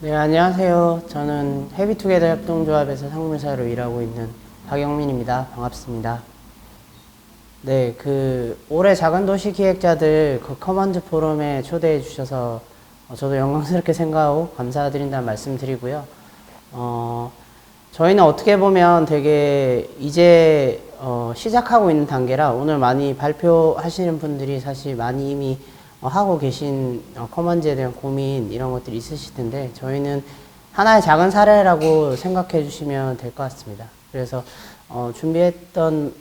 네, 안녕하세요. 저는 해피투게더 협동조합에서 상무사로 일하고 있는 박영민입니다. 반갑습니다. 네, 올해 작은도시 기획자들 커먼드 포럼에 초대해 주셔서 저도 영광스럽게 생각하고 감사드린다는 말씀 드리고요. 저희는 어떻게 보면 되게 이제 시작하고 있는 단계라 오늘 많이 발표하시는 분들이 사실 많이 이미 하고 계신 커먼즈에 대한 고민 이런 것들이 있으실 텐데 저희는 하나의 작은 사례라고 생각해 주시면 될 것 같습니다. 그래서 준비했던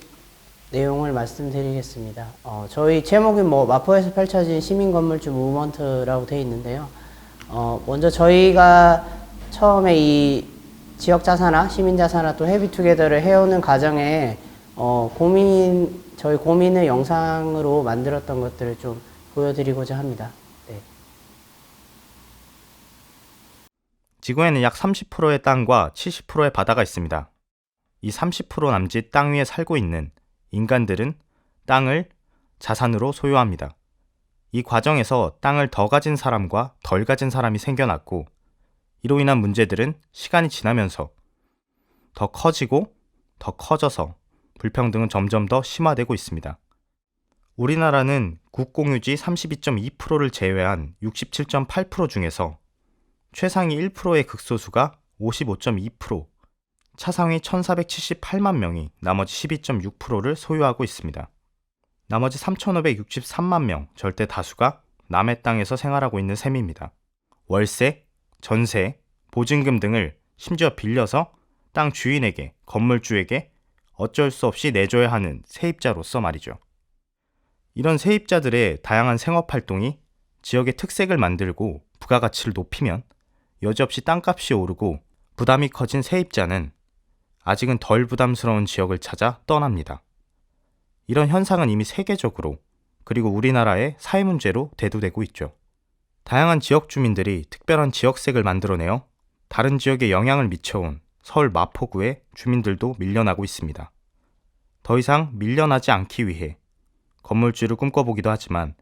내용을 말씀드리겠습니다. 저희 제목이 마포에서 펼쳐진 시민건물주 무브먼트라고 되어 있는데요. 먼저 저희가 처음에 이 지역자사나 시민자사나 또 해피투게더를 해오는 과정에 저희 고민을 영상으로 만들었던 것들을 좀 보여드리고자 합니다. 네. 지구에는 약 30%의 땅과 70%의 바다가 있습니다. 이 30% 남짓 땅 위에 살고 있는 인간들은 땅을 자산으로 소유합니다. 이 과정에서 땅을 더 가진 사람과 덜 가진 사람이 생겨났고 이로 인한 문제들은 시간이 지나면서 더 커지고 더 커져서 불평등은 점점 더 심화되고 있습니다. 우리나라는 국공유지 32.2%를 제외한 67.8% 중에서 최상위 1%의 극소수가 55.2%, 차상위 1478만 명이 나머지 12.6%를 소유하고 있습니다. 나머지 3563만 명 절대 다수가 남의 땅에서 생활하고 있는 셈입니다. 월세, 전세, 보증금 등을 심지어 빌려서 땅 주인에게, 건물주에게 어쩔 수 없이 내줘야 하는 세입자로서 말이죠. 이런 세입자들의 다양한 생업활동이 지역의 특색을 만들고 부가가치를 높이면 여지없이 땅값이 오르고 부담이 커진 세입자는 아직은 덜 부담스러운 지역을 찾아 떠납니다. 이런 현상은 이미 세계적으로 그리고 우리나라의 사회 문제로 대두되고 있죠. 다양한 지역 주민들이 특별한 지역색을 만들어내어 다른 지역에 영향을 미쳐온 서울 마포구의 주민들도 밀려나고 있습니다. 더 이상 밀려나지 않기 위해 건물주를 꿈꿔보기도 하지만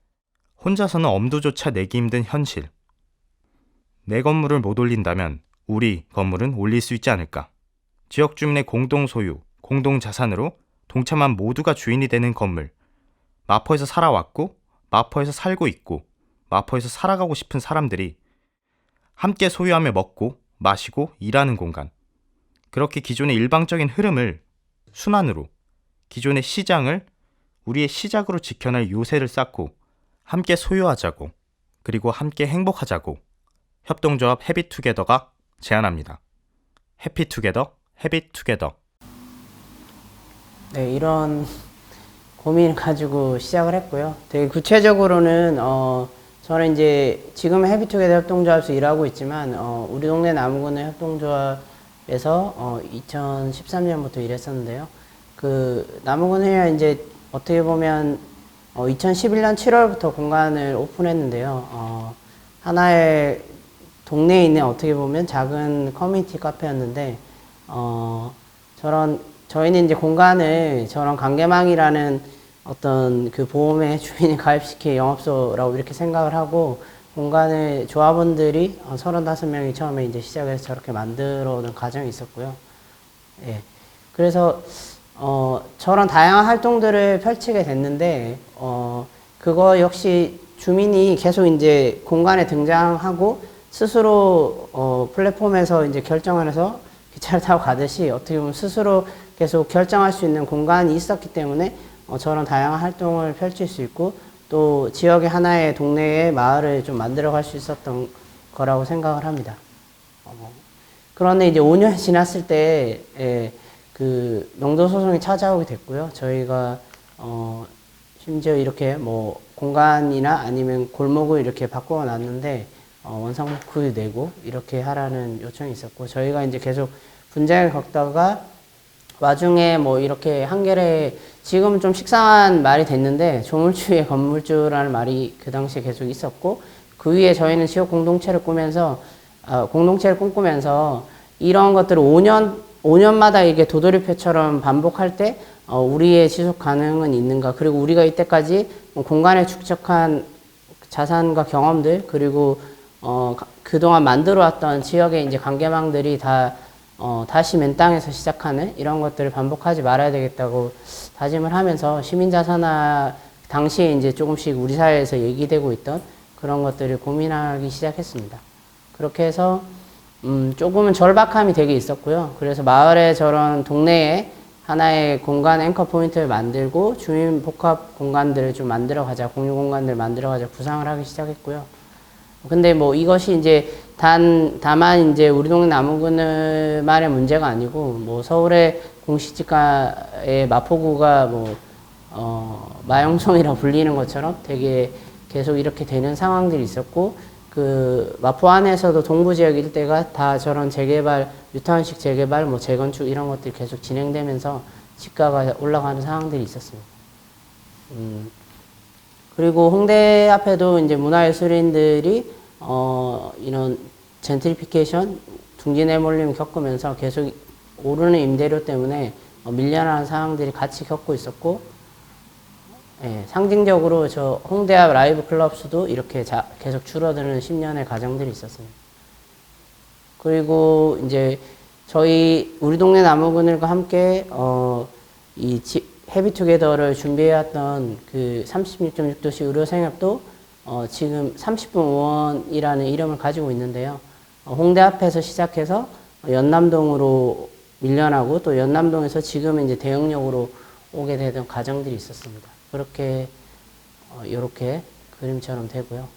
혼자서는 엄두조차 내기 힘든 현실. 내 건물을 못 올린다면 우리 건물은 올릴 수 있지 않을까? 지역 주민의 공동 소유, 공동 자산으로 동참한 모두가 주인이 되는 건물. 마포에서 살아왔고 마포에서 살고 있고 마포에서 살아가고 싶은 사람들이 함께 소유하며 먹고 마시고 일하는 공간. 그렇게 기존의 일방적인 흐름을 순환으로 기존의 시장을 우리의 시작으로 지켜낼 요새를 쌓고 함께 소유하자고 그리고 함께 행복하자고 협동조합 해피투게더가 제안합니다. 해피투게더, 해피투게더. 네, 이런 고민을 가지고 시작을 했고요. 되게 구체적으로는 저는 이제 지금 해피투게더 협동조합에서 일하고 있지만 우리 동네 나무구는 협동조합에서 2013년부터 일했었는데요. 나무구는 이제 어떻게 보면 2011년 7월부터 공간을 오픈했는데요. 하나의 동네에 있는 어떻게 보면 작은 커뮤니티 카페였는데 저희는 이제 공간을 저런 관계망이라는 어떤 보험에 주민이 가입시킨 영업소라고 이렇게 생각을 하고 공간을 조합원들이 35명이 처음에 이제 시작해서 저렇게 만들어 오는 과정이 있었고요. 예. 그래서 저런 다양한 활동들을 펼치게 됐는데, 그거 역시 주민이 계속 이제 공간에 등장하고 스스로, 플랫폼에서 이제 결정을 해서 기차를 타고 가듯이 어떻게 보면 스스로 계속 결정할 수 있는 공간이 있었기 때문에 저런 다양한 활동을 펼칠 수 있고 또 지역의 하나의 동네의 마을을 좀 만들어 갈 수 있었던 거라고 생각을 합니다. 그런데 이제 5년이 지났을 때, 명도 소송이 찾아오게 됐고요. 저희가 심지어 이렇게 공간이나 아니면 골목을 이렇게 바꿔 놨는데 원상복구 내고 이렇게 하라는 요청이 있었고 저희가 이제 계속 분쟁을 겪다가 와중에 이렇게 한겨레 지금 좀 식상한 말이 됐는데 조물주의 건물주라는 말이 그 당시에 계속 있었고 그 위에 저희는 지역 공동체를 꿈꾸면서 이런 것들을 5년마다 이게 도돌이표처럼 반복할 때 우리의 지속 가능은 있는가, 그리고 우리가 이때까지 공간에 축적한 자산과 경험들, 그리고 그동안 만들어왔던 지역의 이제 관계망들이 다시 맨 땅에서 시작하는 이런 것들을 반복하지 말아야 되겠다고 다짐을 하면서 시민자산화 당시에 이제 조금씩 우리 사회에서 얘기되고 있던 그런 것들을 고민하기 시작했습니다. 그렇게 해서 조금은 절박함이 되게 있었고요. 그래서 마을에 저런 동네에 하나의 공간 앵커 포인트를 만들고 주민 복합 공간들을 좀 만들어 가자, 공유 공간들을 만들어 가자 구상을 하기 시작했고요. 근데 뭐 이것이 이제 다만 이제 우리 동네 나무그늘만의 문제가 아니고 뭐 서울의 공시지가의 마포구가 마영성이라고 불리는 것처럼 되게 계속 이렇게 되는 상황들이 있었고, 그 마포 안에서도 동부 지역 일대가 다 저런 재개발, 뉴타운식 재개발, 뭐 재건축 이런 것들이 계속 진행되면서 지가가 올라가는 상황들이 있었습니다. 그리고 홍대 앞에도 이제 문화예술인들이 이런 젠트리피케이션, 둥지 내몰림 겪으면서 계속 오르는 임대료 때문에 밀려나는 상황들이 같이 겪고 있었고, 예, 상징적으로 저 홍대 앞 라이브 클럽 수도 이렇게 계속 줄어드는 10년의 과정들이 있었습니다. 그리고 이제 우리 동네 나무그늘과 함께 헤비투게더를 준비해왔던 그 36.6도시 의료생협도 지금 30분 의원이라는 이름을 가지고 있는데요. 홍대 앞에서 시작해서 연남동으로 밀려나고 또 연남동에서 지금은 이제 대형역으로 오게 되던 과정들이 있었습니다. 그렇게 이렇게 그림처럼 되고요.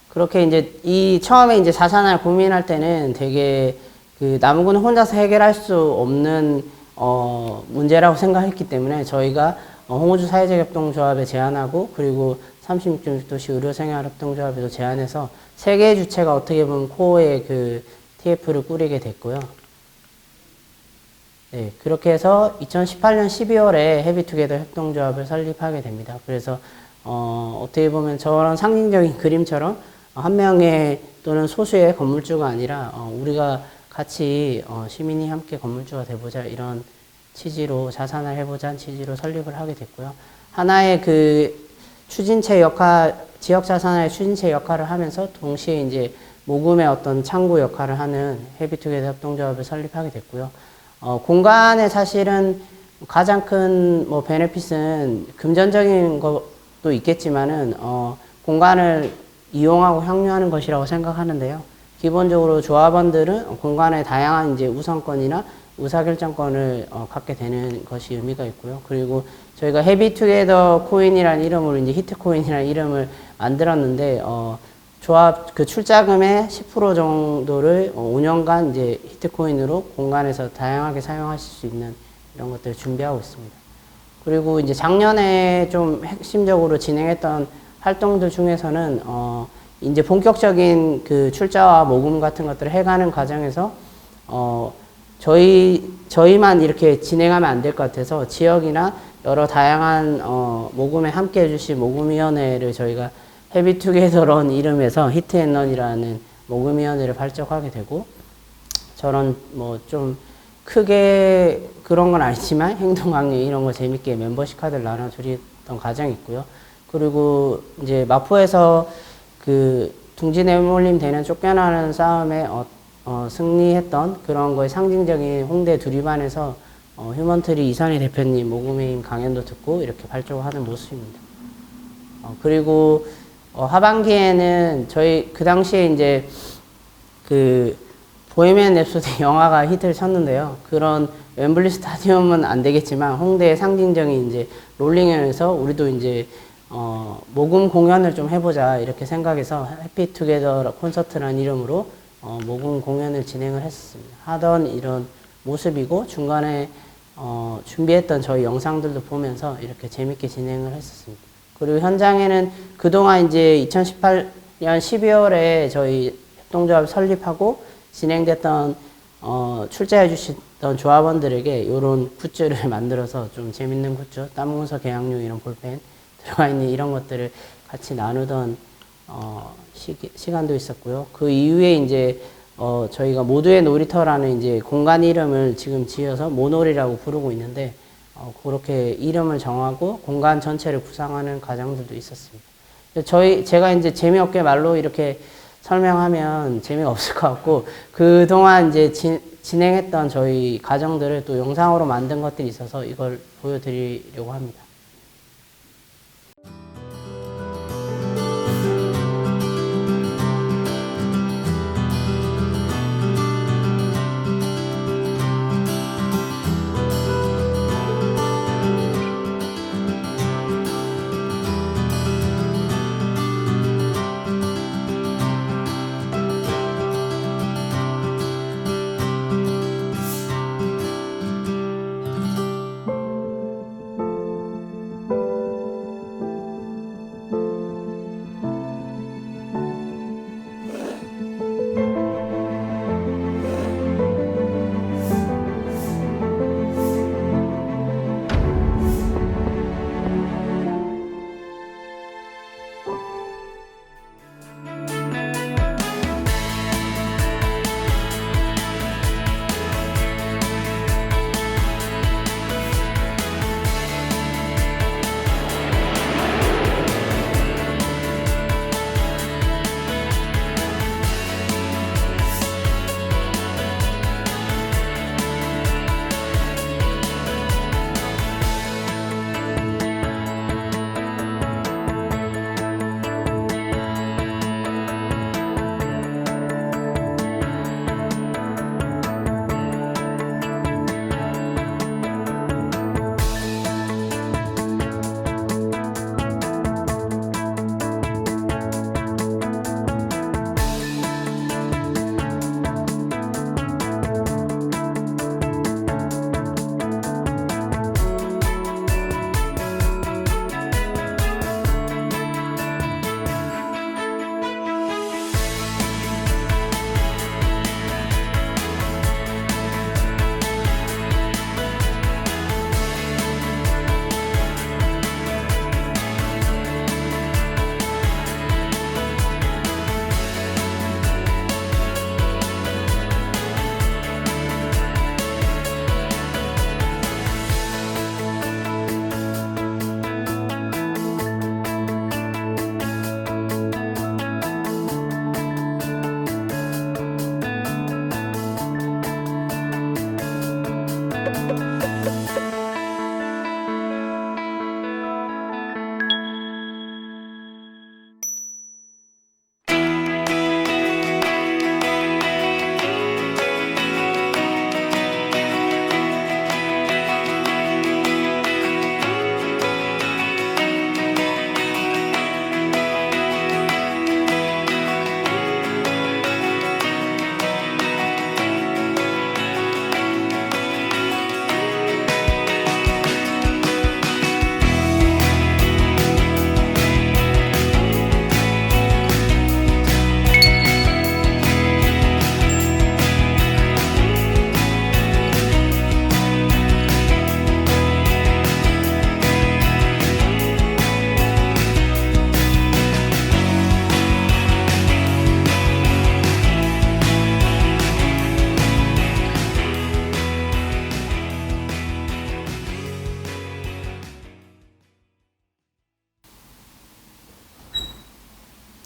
그렇게 이제 처음에 이제 자산을 고민할 때는 되게 그 나무구는 혼자서 해결할 수 없는 문제라고 생각했기 때문에 저희가 홍우주 사회적협동조합에 제안하고, 그리고 36.6도시 의료생활협동조합에도 제안해서 세 개의 주체가 어떻게 보면 코어의 그 TF를 꾸리게 됐고요. 네, 그렇게 해서 2018년 12월에 헤비투게더 협동조합을 설립하게 됩니다. 그래서 어떻게 보면 저런 상징적인 그림처럼 한 명의 또는 소수의 건물주가 아니라 우리가 같이 시민이 함께 건물주가 돼보자, 이런 취지로 자산을 해보자는 취지로 설립을 하게 됐고요. 하나의 그 추진체 역할, 지역 자산의 추진체 역할을 하면서 동시에 이제 모금의 어떤 창구 역할을 하는 헤비투게더 협동조합을 설립하게 됐고요. 공간에 사실은 가장 큰 베네핏은 금전적인 것도 있겠지만은 공간을 이용하고 향유하는 것이라고 생각하는데요. 기본적으로 조합원들은 공간의 다양한 이제 우선권이나 의사결정권을 갖게 되는 것이 의미가 있고요. 그리고 저희가 헤비투게더 코인이라는 이름으로 이제 히트코인이라는 이름을 만들었는데, 조합 그 출자금의 10% 정도를 5년간 이제 히트코인으로 공간에서 다양하게 사용하실 수 있는 이런 것들을 준비하고 있습니다. 그리고 이제 작년에 좀 핵심적으로 진행했던 활동들 중에서는 이제 본격적인 그 출자와 모금 같은 것들을 해가는 과정에서 저희만 이렇게 진행하면 안 될 것 같아서 지역이나 여러 다양한 모금에 함께 해주신 모금위원회를 저희가 헤비투게더런 이름에서 히트앤런이라는 모금위원회를 발족하게 되고, 저런 좀 크게 그런 건 아니지만 행동 강의 이런 거 재밌게 멤버십 카드를 나눠드렸던 과정이 있고요. 그리고 이제 마포에서 그 둥지 내몰림 되는 쫓겨나는 싸움에 승리했던 그런 거에 상징적인 홍대 두리반에서 휴먼트리 이선희 대표님 모금회의 강연도 듣고 이렇게 발족하는 모습입니다. 그리고 하반기에는 저희 그 당시에 이제 그 보헤미안 랩소디 영화가 히트를 쳤는데요. 그런 웸블리 스타디움은 안 되겠지만 홍대의 상징적인 이제 롤링에서 우리도 이제 모금 공연을 좀 해보자 이렇게 생각해서 해피투게더 콘서트라는 이름으로 모금 공연을 진행을 했었습니다. 하던 이런 모습이고, 중간에 준비했던 저희 영상들도 보면서 이렇게 재밌게 진행을 했었습니다. 그리고 현장에는 그동안 이제 2018년 12월에 저희 협동조합 설립하고 진행됐던 출제해 주시던 조합원들에게 이런 굿즈를 만들어서 좀 재밌는 굿즈, 땀문서 개양용 이런 볼펜 들어가 있는 이런 것들을 같이 나누던 시간도 있었고요. 그 이후에 이제 저희가 모두의 놀이터라는 이제 공간 이름을 지금 지어서 모놀이라고 부르고 있는데, 그렇게 이름을 정하고 공간 전체를 구상하는 과정들도 있었습니다. 제가 이제 재미없게 말로 이렇게 설명하면 재미가 없을 것 같고, 그동안 이제 진행했던 저희 과정들을 또 영상으로 만든 것들이 있어서 이걸 보여드리려고 합니다.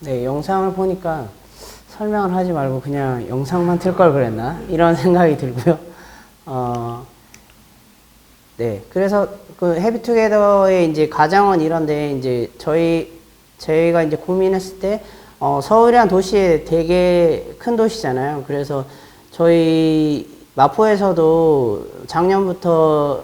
네, 영상을 보니까 설명을 하지 말고 그냥 영상만 틀 걸 그랬나? 이런 생각이 들고요. 네, 그래서 그 해피투게더의 이제 가장은 이런데 이제 저희가 이제 고민했을 때 서울이란 도시에 되게 큰 도시잖아요. 그래서 저희 마포에서도 작년부터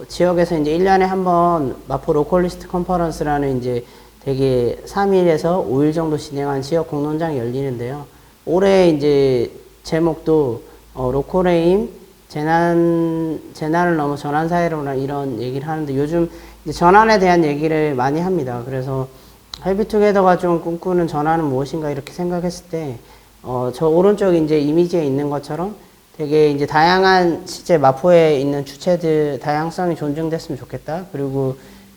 지역에서 이제 1년에 한 번 마포 로컬리스트 컨퍼런스라는 이제 되게 3일에서 5일 정도 진행한 지역 공론장이 열리는데요. 올해 이제 제목도 로컬에임 재난을 넘어 전환사회로나 이런 얘기를 하는데 요즘 이제 전환에 대한 얘기를 많이 합니다. 그래서 해피투게더가 좀 꿈꾸는 전환은 무엇인가 이렇게 생각했을 때 저 오른쪽 이제 이미지에 있는 것처럼 되게 이제 다양한 실제 마포에 있는 주체들 다양성이 존중됐으면 좋겠다. 그리고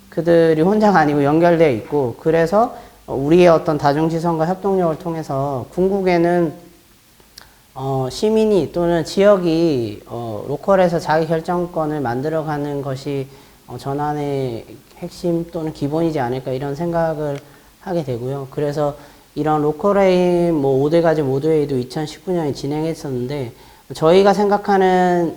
그들이 혼자가 아니고 연결되어 있고 그래서 우리의 어떤 다중지성과 협동력을 통해서 궁극에는 시민이 또는 지역이 로컬에서 자기 결정권을 만들어가는 것이 전환의 핵심 또는 기본이지 않을까 이런 생각을 하게 되고요. 그래서 이런 로컬회의 뭐 5대가지 모두회의도 2019년에 진행했었는데 저희가 생각하는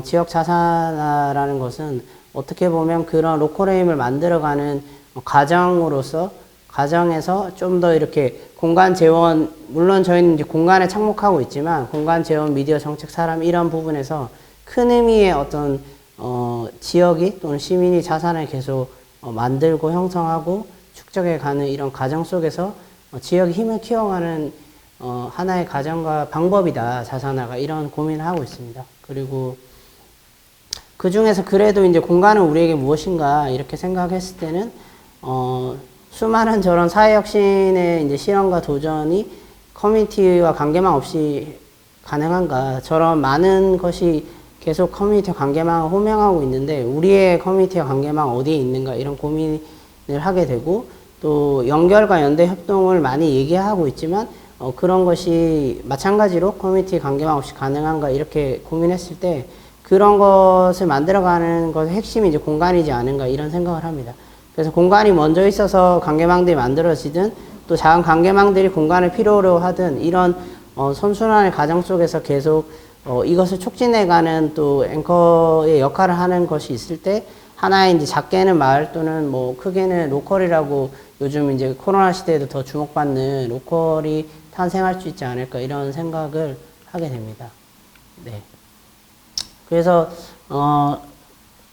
지역 자산화라는 것은 어떻게 보면 그런 로컬회의를 만들어가는 과정으로서 가정에서 좀 더 이렇게 공간 재원, 물론 저희는 이제 공간에 착목하고 있지만 공간 재원, 미디어 정책, 사람 이런 부분에서 큰 의미의 어떤 지역이 또는 시민이 자산을 계속 만들고 형성하고 축적해 가는 이런 과정 속에서 지역의 힘을 키워가는 하나의 과정과 방법이다, 자산화가. 이런 고민을 하고 있습니다. 그리고 그 중에서 그래도 이제 공간은 우리에게 무엇인가 이렇게 생각했을 때는 수많은 저런 사회혁신의 이제 실험과 도전이 커뮤니티와 관계망 없이 가능한가. 저런 많은 것이 계속 커뮤니티와 관계망을 호명하고 있는데 우리의 커뮤니티와 관계망 어디에 있는가 이런 고민을 하게 되고 또 연결과 연대 협동을 많이 얘기하고 있지만 그런 것이 마찬가지로 커뮤니티 관계망 없이 가능한가 이렇게 고민했을 때 그런 것을 만들어가는 것의 핵심이 이제 공간이지 않은가 이런 생각을 합니다. 그래서 공간이 먼저 있어서 관계망들이 만들어지든 또 작은 관계망들이 공간을 필요로 하든 이런 선순환의 과정 속에서 계속 이것을 촉진해가는 또 앵커의 역할을 하는 것이 있을 때 하나의 이제 작게는 마을 또는 뭐 크게는 로컬이라고 요즘 이제 코로나 시대에도 더 주목받는 로컬이 탄생할 수 있지 않을까 이런 생각을 하게 됩니다. 네. 그래서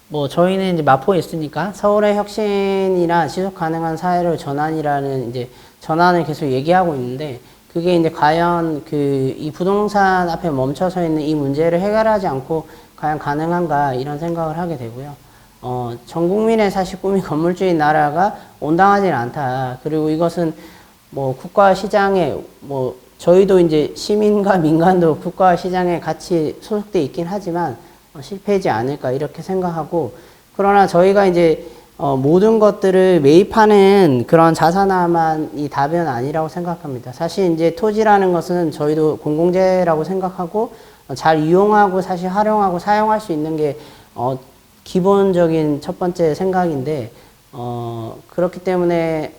뭐 저희는 이제 마포에 있으니까 서울의 혁신이나 지속 가능한 사회로 전환이라는 이제 전환을 계속 얘기하고 있는데 그게 이제 과연 이 부동산 앞에 멈춰서 있는 이 문제를 해결하지 않고 과연 가능한가 이런 생각을 하게 되고요. 전 국민의 사실 꿈이 건물주의 나라가 온당하지는 않다. 그리고 이것은 뭐 국가 시장에 뭐 저희도 이제 시민과 민간도 국가 시장에 같이 소속돼 있긴 하지만 실패하지 않을까 이렇게 생각하고 그러나 저희가 이제 모든 것들을 매입하는 그런 자산화만이 답은 아니라고 생각합니다. 사실 이제 토지라는 것은 저희도 공공재라고 생각하고 잘 이용하고 사실 활용하고 사용할 수 있는 게 기본적인 첫 번째 생각인데 그렇기 때문에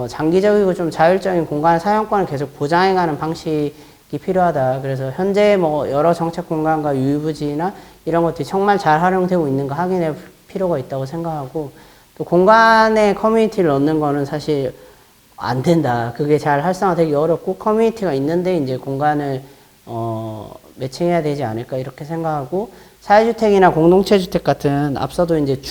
장기적이고 좀 자율적인 공간 사용권을 계속 보장해가는 방식이 필요하다. 그래서 현재 뭐 여러 정책 공간과 유휴부지나 이런 것들이 정말 잘 활용되고 있는가 확인할 필요가 있다고 생각하고 또 공간에 커뮤니티를 넣는 거는 사실 안 된다. 그게 잘 활성화되기 어렵고 커뮤니티가 있는데 이제 공간을 매칭해야 되지 않을까 이렇게 생각하고 사회주택이나 공동체주택 같은 앞서도 이제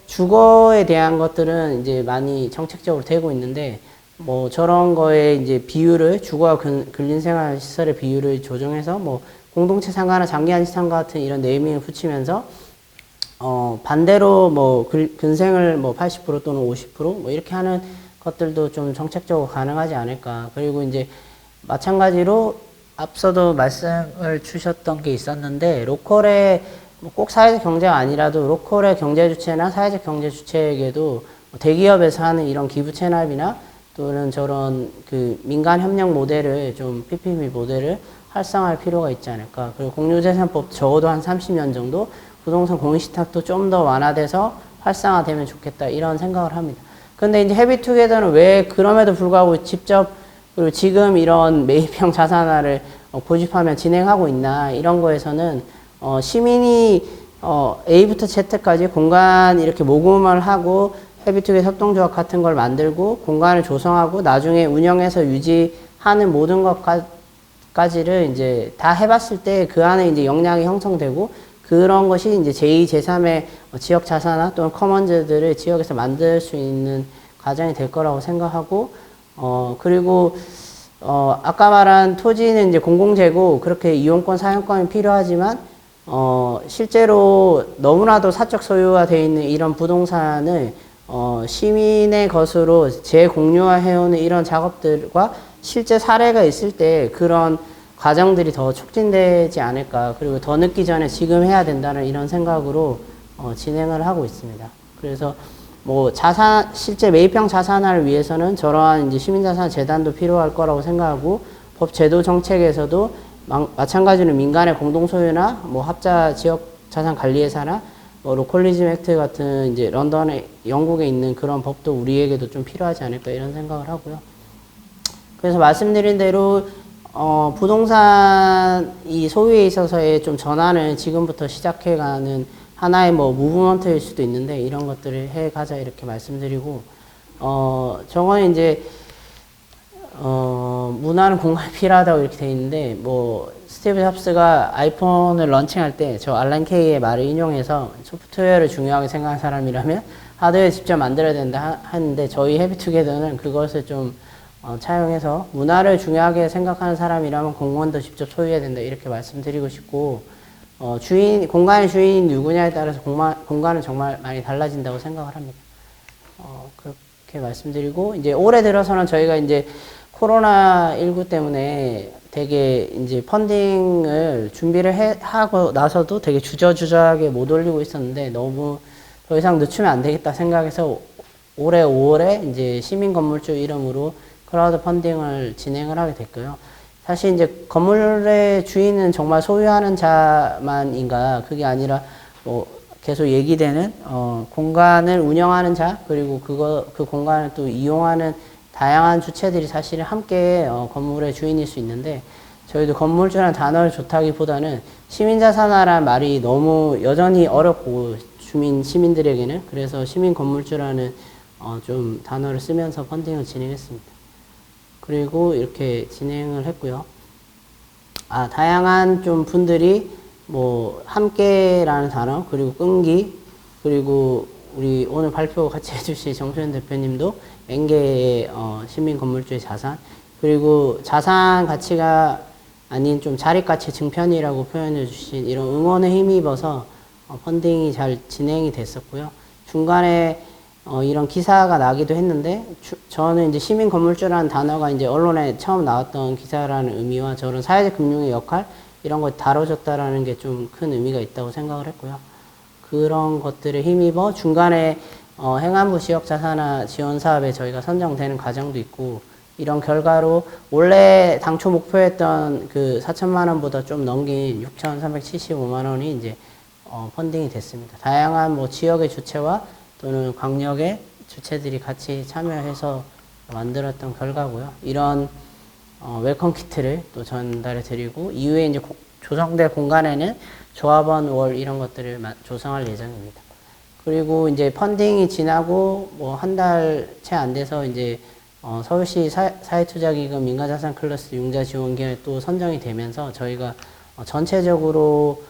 주거에 대한 것들은 이제 많이 정책적으로 되고 있는데 뭐 저런 거에 이제 비율을 주거와 근린생활 시설의 비율을 조정해서 뭐 공동체 상가나 장기 안시상가 같은 이런 네이밍을 붙이면서 반대로 뭐 근생을 뭐 80% 또는 50% 뭐 이렇게 하는 것들도 좀 정책적으로 가능하지 않을까. 그리고 이제 마찬가지로 앞서도 말씀을 주셨던 게 있었는데 로컬의 꼭 사회적 경제가 아니라도 로컬의 경제 주체나 사회적 경제 주체에게도 대기업에서 하는 이런 기부 채납이나 또는 저런 민간 협력 모델을 좀 PPP 모델을 활성화할 필요가 있지 않을까. 그리고 공유재산법 적어도 한 30년 정도 부동산 공시탁도 좀 더 완화돼서 활성화되면 좋겠다 이런 생각을 합니다. 근데 이제 헤비투게더는 왜 그럼에도 불구하고 직접 그리고 지금 이런 매입형 자산화를 고집하며 진행하고 있나 이런 거에서는 시민이 A부터 Z까지 공간 이렇게 모금을 하고 헤비투게더 협동조합 같은 걸 만들고 공간을 조성하고 나중에 운영해서 유지하는 모든 것까지를 이제 다 해봤을 때 그 안에 이제 역량이 형성되고 그런 것이 이제 제2, 제3의 지역 자산화 또는 커먼즈들을 지역에서 만들 수 있는 과정이 될 거라고 생각하고 그리고 아까 말한 토지는 이제 공공재고 그렇게 이용권, 사용권이 필요하지만 실제로 너무나도 사적 소유화 되어 있는 이런 부동산을 시민의 것으로 재공유화해오는 이런 작업들과 실제 사례가 있을 때 그런 과정들이 더 촉진되지 않을까. 그리고 더 늦기 전에 지금 해야 된다는 이런 생각으로 진행을 하고 있습니다. 그래서 뭐 실제 매입형 자산화를 위해서는 저러한 이제 시민자산 재단도 필요할 거라고 생각하고 법 제도 정책에서도 마찬가지로 민간의 공동 소유나 뭐 합자 지역 자산 관리회사나 뭐 로컬리즘 액트 같은 이제 런던에 영국에 있는 그런 법도 우리에게도 좀 필요하지 않을까 이런 생각을 하고요. 그래서 말씀드린 대로 부동산 이 소유에 있어서의 좀 전환을 지금부터 시작해가는 하나의 뭐 무브먼트일 수도 있는데 이런 것들을 해가자 이렇게 말씀드리고 저거는 이제 문화는 공간이 필요하다고 이렇게 돼 있는데 뭐 스티브 잡스가 아이폰을 런칭할 때 저 알란 케이의 말을 인용해서 소프트웨어를 중요하게 생각하는 사람이라면 하드웨어 직접 만들어야 된다 하는데 저희 헤비투게더는 그것을 좀 차용해서 문화를 중요하게 생각하는 사람이라면 공간도 직접 소유해야 된다 이렇게 말씀드리고 싶고 공간의 주인이 누구냐에 따라서 공간은 정말 많이 달라진다고 생각을 합니다. 그렇게 말씀드리고 이제 올해 들어서는 저희가 이제 코로나19 때문에 되게 이제 펀딩을 준비를 하고 나서도 되게 주저주저하게 못 올리고 있었는데 너무 더 이상 늦추면 안 되겠다 생각해서 올해 5월에 이제 시민건물주 이름으로 크라우드 펀딩을 진행을 하게 됐고요. 사실 이제 건물의 주인은 정말 소유하는 자만인가 그게 아니라 뭐 계속 얘기되는 공간을 운영하는 자 그리고 그 공간을 또 이용하는 다양한 주체들이 사실은 함께 건물의 주인일 수 있는데 저희도 건물주라는 단어를 좋다기보다는 시민자산화라는 말이 너무 여전히 어렵고 시민들에게는 그래서 시민건물주라는 좀 단어를 쓰면서 펀딩을 진행했습니다. 그리고 이렇게 진행을 했고요. 다양한 좀 분들이 뭐 함께라는 단어 그리고 끈기 그리고 우리 오늘 발표 같이 해주실 정소연 대표님도 N개의 시민건물주의 자산 그리고 자산 가치가 아닌 좀 자립가치 증편이라고 표현해 주신 이런 응원에 힘입어서 펀딩이 잘 진행이 됐었고요. 중간에 이런 기사가 나기도 했는데 저는 이제 시민건물주라는 단어가 이제 언론에 처음 나왔던 기사라는 의미와 저런 사회적 금융의 역할 이런 걸 다뤄줬다라는 게 좀 큰 의미가 있다고 생각을 했고요. 그런 것들에 힘입어 중간에 행안부 지역자산화 지원 사업에 저희가 선정되는 과정도 있고 이런 결과로 원래 당초 목표했던 그 4천만 원보다 좀 넘긴 6,375만 원이 이제 펀딩이 됐습니다. 다양한 뭐 지역의 주체와 또는 광역의 주체들이 같이 참여해서 만들었던 결과고요. 이런 웰컴 키트를 또 전달해 드리고 이후에 이제 조성될 공간에는 조합원 월 이런 것들을 조성할 예정입니다. 그리고 이제 펀딩이 지나고 뭐 한 달 채 안 돼서 이제 서울시 사회투자기금 민간자산 클러스 융자 지원계획 또 선정이 되면서 저희가 전체적으로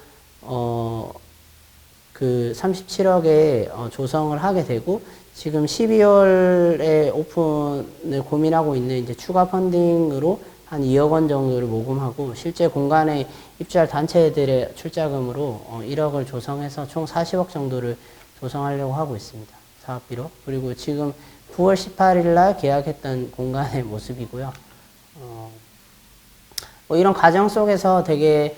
그 37억에 조성을 하게 되고 지금 12월에 오픈을 고민하고 있는 이제 추가 펀딩으로 한 2억 원 정도를 모금하고 실제 공간에 입주할 단체들의 출자금으로 1억을 조성해서 총 40억 정도를 조성하려고 하고 있습니다. 사업비로. 그리고 지금 9월 18일 날 계약했던 공간의 모습이고요. 뭐 이런 과정 속에서 되게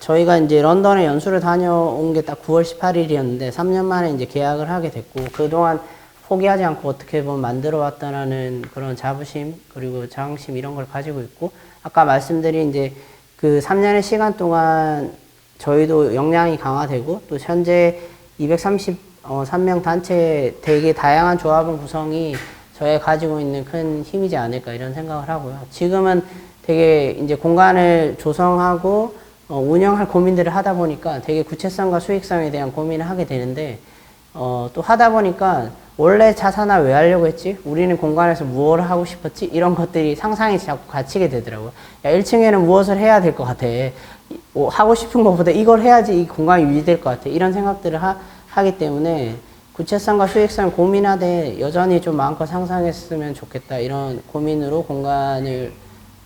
저희가 이제 런던에 연수를 다녀온 게 딱 9월 18일이었는데 3년 만에 이제 계약을 하게 됐고 그동안 포기하지 않고 어떻게 보면 만들어 왔다라는 그런 자부심 그리고 자긍심 이런 걸 가지고 있고 아까 말씀드린 이제 그 3년의 시간 동안 저희도 역량이 강화되고 또 현재 233명 단체 되게 다양한 조합원 구성이 저희가 가지고 있는 큰 힘이지 않을까 이런 생각을 하고요. 지금은 되게 이제 공간을 조성하고 운영할 고민들을 하다 보니까 되게 구체성과 수익성에 대한 고민을 하게 되는데 또 하다 보니까 원래 자산화 왜 하려고 했지? 우리는 공간에서 무엇을 하고 싶었지? 이런 것들이 상상이 자꾸 갇히게 되더라고요. 야, 1층에는 무엇을 해야 될 것 같아. 하고 싶은 것보다 이걸 해야지 이 공간이 유지될 것 같아. 이런 생각들을 하기 때문에 구체성과 수익성을 고민하되 여전히 좀 마음껏 상상했으면 좋겠다. 이런 고민으로 공간을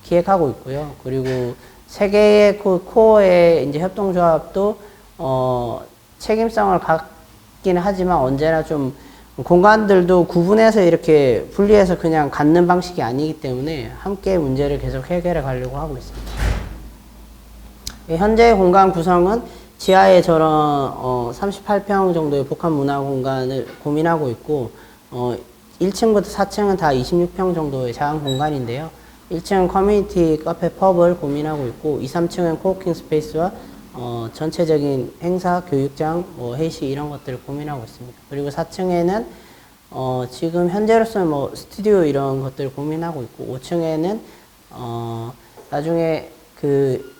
기획하고 있고요. 그리고 세 개의 코어의 이제 협동조합도 책임성을 갖기는 하지만 언제나 좀 공간들도 구분해서 이렇게 분리해서 그냥 갖는 방식이 아니기 때문에 함께 문제를 계속 해결해 가려고 하고 있습니다. 현재 공간 구성은 지하에 저런 38평 정도의 복합 문화 공간을 고민하고 있고 1층부터 4층은 다 26평 정도의 작은 공간인데요. 1층은 커뮤니티 카페 펍을 고민하고 있고 2, 3층은 코워킹 스페이스와 전체적인 행사, 교육장, 회식 이런 것들을 고민하고 있습니다. 그리고 4층에는 지금 현재로서는 스튜디오 이런 것들을 고민하고 있고 5층에는 나중에 그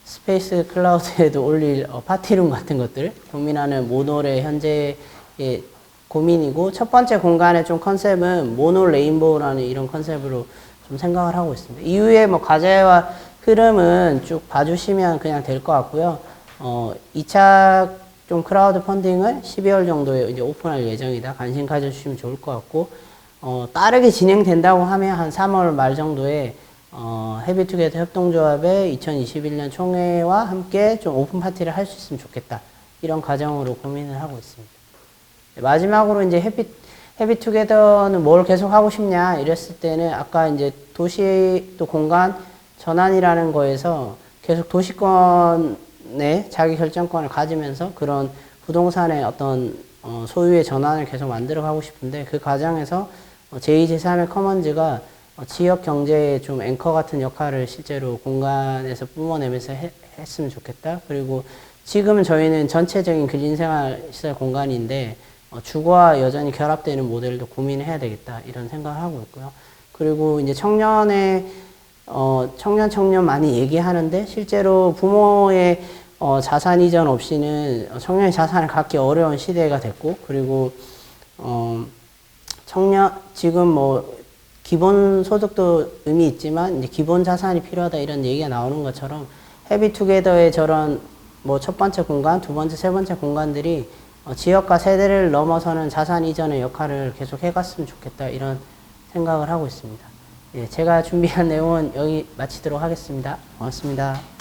스페이스 클라우드에도 올릴 파티룸 같은 것들 고민하는 모놀의 현재의 고민이고 첫 번째 공간의 좀 컨셉은 모노 레인보우라는 이런 컨셉으로 좀 생각을 하고 있습니다. 이후에 과제와 흐름은 쭉 봐주시면 그냥 될 것 같고요. 2차 좀 크라우드 펀딩을 12월 정도에 이제 오픈할 예정이다. 관심 가져주시면 좋을 것 같고, 빠르게 진행된다고 하면 한 3월 말 정도에, 헤비투게더 협동조합의 2021년 총회와 함께 좀 오픈 파티를 할 수 있으면 좋겠다. 이런 과정으로 고민을 하고 있습니다. 마지막으로 이제 헤비투게더는 뭘 계속 하고 싶냐 이랬을 때는 아까 이제 도시 또 공간 전환이라는 거에서 계속 도시권의 자기 결정권을 가지면서 그런 부동산의 어떤 소유의 전환을 계속 만들어 가고 싶은데 그 과정에서 제2, 제3의 커먼즈가 지역 경제의 좀 앵커 같은 역할을 실제로 공간에서 뿜어내면서 했으면 좋겠다. 그리고 지금은 저희는 전체적인 근린생활시설 공간인데 주거와 여전히 결합되는 모델도 고민해야 되겠다 이런 생각을 하고 있고요. 그리고 이제 청년 많이 얘기하는데 실제로 부모의 자산 이전 없이는 청년의 자산을 갖기 어려운 시대가 됐고 그리고 지금 기본 소득도 의미 있지만 이제 기본 자산이 필요하다 이런 얘기가 나오는 것처럼 헤비투게더의 저런 첫 번째 공간, 두 번째, 세 번째 공간들이 지역과 세대를 넘어서는 자산 이전의 역할을 계속 해갔으면 좋겠다 이런 생각을 하고 있습니다. 예, 제가 준비한 내용은 여기 마치도록 하겠습니다. 고맙습니다.